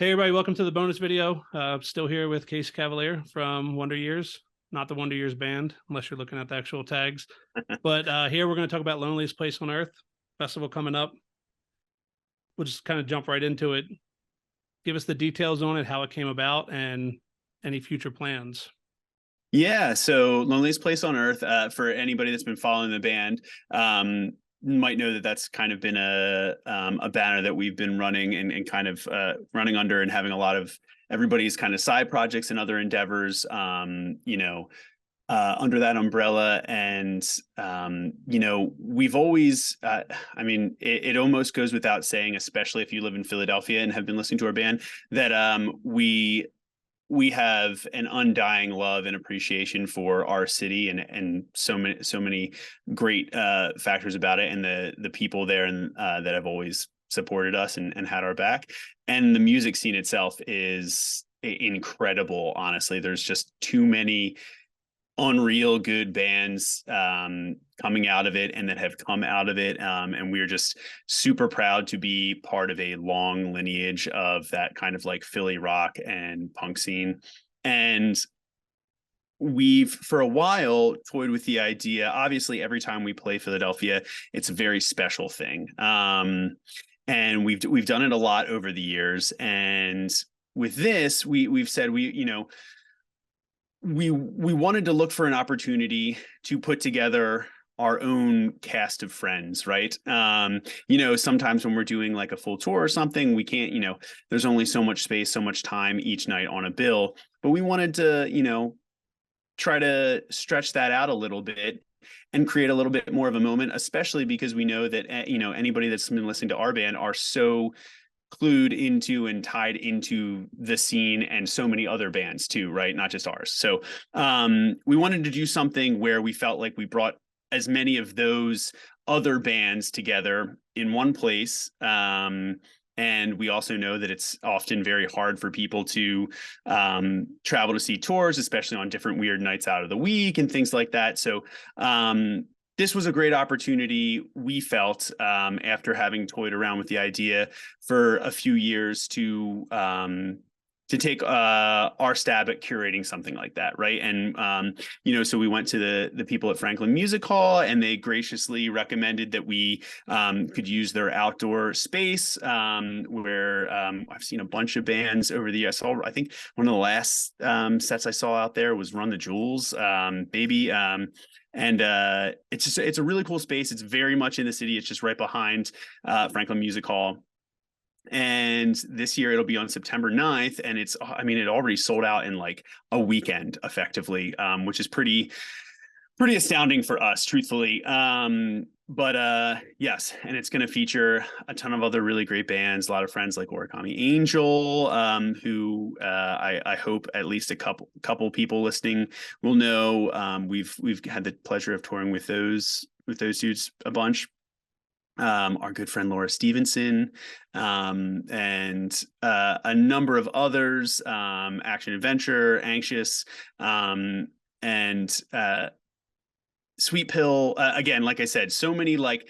Hey everybody, welcome to the bonus video. Still here with Casey Cavaliere from Wonder Years, not the Wonder Years band, unless you're looking at the actual tags. But here we're going to talk about Loneliest Place on Earth festival coming up. We'll just kind of jump right into it. Give us the details on it, how it came about, and any future plans. Yeah, so Loneliest Place on Earth, for anybody that's been following the band, might know that that's kind of been a banner that we've been running and kind of running under and having a lot of everybody's kind of side projects and other endeavors, under that umbrella. And, we've always, it almost goes without saying, especially if you live in Philadelphia and have been listening to our band, that we have an undying love and appreciation for our city and so many great factors about it, and the people there and that have always supported us and had our back. And the music scene itself is incredible. Honestly, there's just too many unreal good bands coming out of it and that have come out of it, and we're just super proud to be part of a long lineage of that kind of like Philly rock and punk scene. And we've for a while toyed with the idea. Obviously every time we play Philadelphia, it's a very special thing, and we've done it a lot over the years. And with this, we've said we wanted to look for an opportunity to put together our own cast of friends, right? Sometimes when we're doing like a full tour or something, we can't, there's only so much space, so much time each night on a bill. But we wanted to, try to stretch that out a little bit and create a little bit more of a moment, especially because we know that, anybody that's been listening to our band are so clued into and tied into the scene and so many other bands too, right? Not just ours. So we wanted to do something where we felt like we brought as many of those other bands together in one place. And we also know that it's often very hard for people to travel to see tours, especially on different weird nights out of the week and things like that. So this was a great opportunity, we felt, after having toyed around with the idea for a few years, to take our stab at curating something like that, right? And so we went to the people at Franklin Music Hall, and they graciously recommended that we could use their outdoor space, where I've seen a bunch of bands over the years. I think one of the last sets I saw out there was Run the Jewels, maybe. And it's a really cool space. It's very much in the city. It's just right behind Franklin Music Hall. And this year it'll be on September 9th. And it already sold out in like a weekend effectively, which is pretty astounding for us, truthfully. But yes, and it's going to feature a ton of other really great bands, a lot of friends like Origami Angel, who I hope at least a couple people listening will know. We've had the pleasure of touring with those dudes a bunch. Our good friend Laura Stevenson, and a number of others, Action Adventure, Anxious, and Sweet Pill. Again, like I said, so many like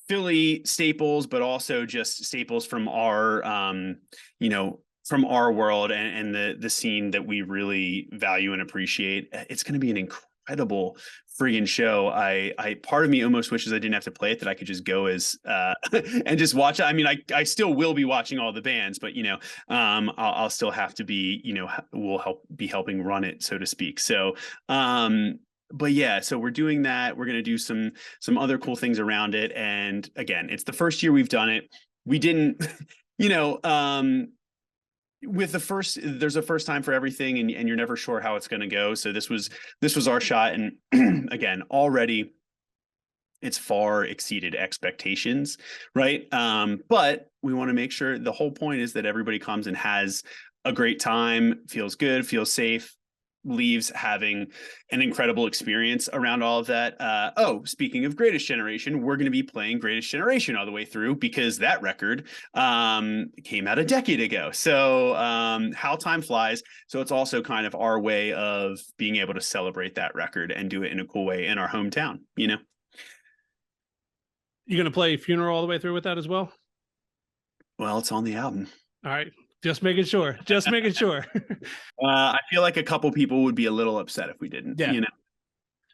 Philly staples, but also just staples from our, from our world and the scene that we really value and appreciate. It's going to be an incredible friggin' show. I part of me almost wishes I didn't have to play it, that I could just go as and just watch it. I mean, I still will be watching all the bands, but I'll still have to be, we'll be helping run it, so to speak. So but yeah, so we're doing that. We're going to do some other cool things around it. And again, it's the first year we've done it. We didn't, with there's a first time for everything, and you're never sure how it's going to go. So this was our shot. And again, already it's far exceeded expectations, right? But we want to make sure, the whole point is that everybody comes and has a great time, feels good, feels safe, leaves having an incredible experience around all of that. Speaking of Greatest Generation, we're going to be playing Greatest Generation all the way through, because that record came out a decade ago. So how time flies. So it's also kind of our way of being able to celebrate that record and do it in a cool way in our hometown, You're going to play Funeral all the way through with that as well? Well, it's on the album. All right. Just making sure. Just making sure. I feel like a couple people would be a little upset if we didn't, Yeah. you know?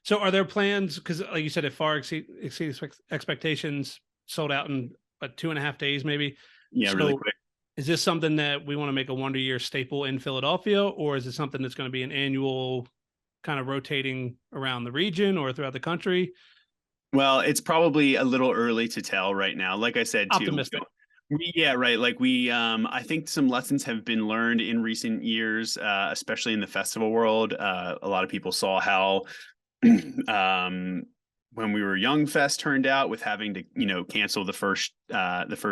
So are there plans? Because like you said, it far exceeds expectations, sold out in 2.5 days, maybe. Yeah, really So quick. is this something that we want to make a Wonder Year staple in Philadelphia, or is it something that's going to be an annual kind of rotating around the region or throughout the country? Well, it's probably a little early to tell right now. Like I said, too, Optimistic. yeah, right. Like I think some lessons have been learned in recent years, especially in the festival world. A lot of people saw how um when we were young fest turned out with having to cancel the first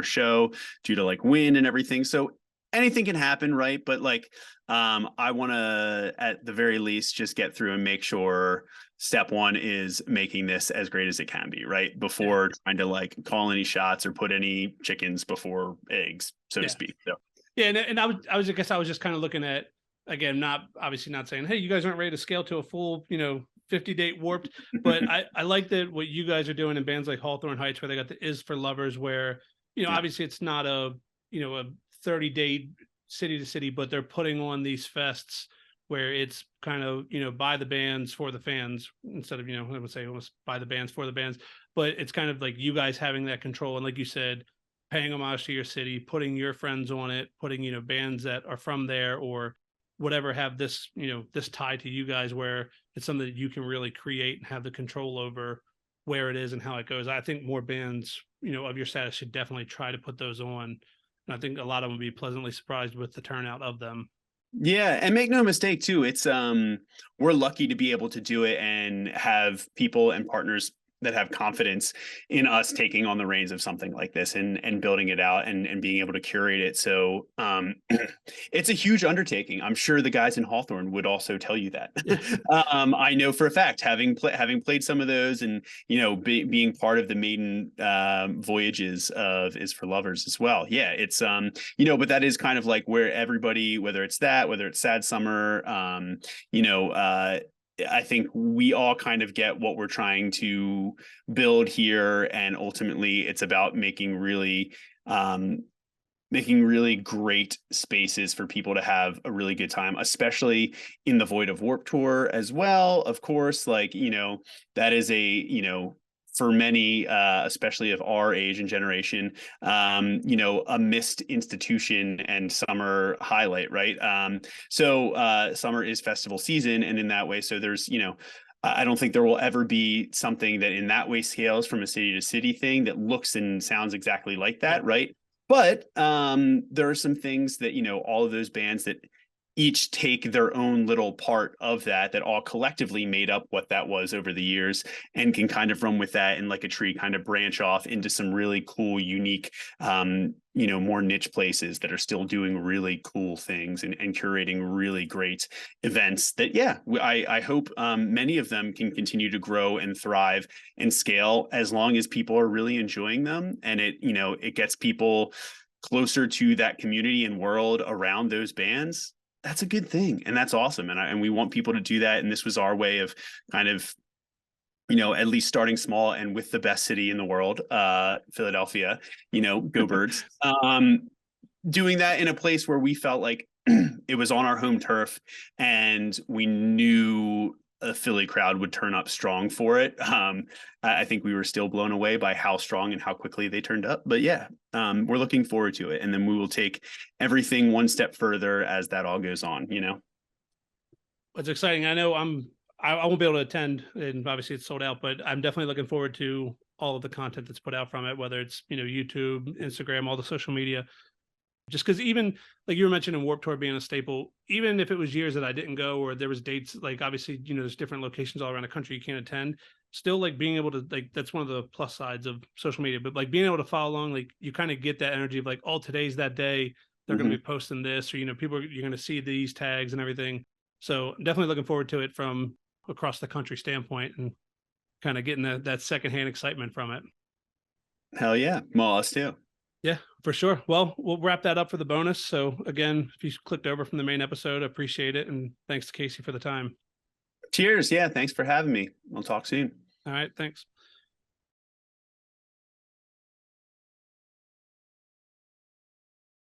show due to like wind and everything, so anything can happen, right? But like I want to at the very least just get through and make sure step one is making this as great as it can be, right, before trying to like call any shots or put any chickens before eggs, so to speak. So Yeah, and I guess I was just kind of looking at, again, not obviously not saying, hey, you guys aren't ready to scale to a full, 50-date warped, but I like that what you guys are doing in bands like Hawthorne Heights, where they got the Is for Lovers, where Yeah. obviously it's not a 30-date city to city, but they're putting on these fests where it's kind of by the bands for the fans, instead of I would say almost by the bands for the bands, but it's kind of like you guys having that control, and like you said, paying homage to your city, putting your friends on it, putting bands that are from there or whatever have this this tie to you guys, where it's something that you can really create and have the control over where it is and how it goes. I think more bands of your status should definitely try to put those on, and I think a lot of them will be pleasantly surprised with the turnout of them. Yeah, and make no mistake too, it's we're lucky to be able to do it and have people and partners that have confidence in us taking on the reins of something like this and building it out and being able to curate it. So it's a huge undertaking. I'm sure the guys in Hawthorne would also tell you that. I know for a fact, having played some of those and being part of the maiden voyages of Is for Lovers as well. Yeah, it's but that is kind of like where everybody, whether it's Sad Summer, I think we all kind of get what we're trying to build here, and ultimately it's about making really great spaces for people to have a really good time, especially in the void of Warped Tour as well. Of course, like that is for many, especially of our age and generation, a missed institution and summer highlight, right? So summer is festival season, and in that way, so there's, I don't think there will ever be something that in that way scales from a city to city thing that looks and sounds exactly like that, right? But there are some things that, all of those bands that each take their own little part of that all collectively made up what that was over the years, and can kind of run with that and like a tree kind of branch off into some really cool, unique, more niche places that are still doing really cool things and curating really great events that, I hope many of them can continue to grow and thrive and scale as long as people are really enjoying them, and it gets people closer to that community and world around those bands. That's a good thing, and that's awesome, and we want people to do that, and this was our way of kind of at least starting small and with the best city in the world, Philadelphia, go Birds, doing that in a place where we felt like it was on our home turf, and we knew a Philly crowd would turn up strong for it. I think we were still blown away by how strong and how quickly they turned up. But we're looking forward to it, and then we will take everything one step further as that all goes on. It's exciting. I know I won't be able to attend, and obviously it's sold out, but I'm definitely looking forward to all of the content that's put out from it, whether it's YouTube, Instagram, all the social media. Just because even like you were mentioning Warped Tour being a staple, even if it was years that I didn't go, or there was dates, like obviously, there's different locations all around the country you can't attend, still like being able to, like, that's one of the plus sides of social media, but like being able to follow along, like you kind of get that energy of like, oh, today's that day, they're going to be posting this, or, you're going to see these tags and everything. So I'm definitely looking forward to it from across the country standpoint, and kind of getting that secondhand excitement from it. Hell yeah. Well, us too. Yeah, for sure. Well, we'll wrap that up for the bonus. So again, if you clicked over from the main episode, I appreciate it. And thanks to Casey for the time. Cheers. Yeah. Thanks for having me. We'll talk soon. All right. Thanks.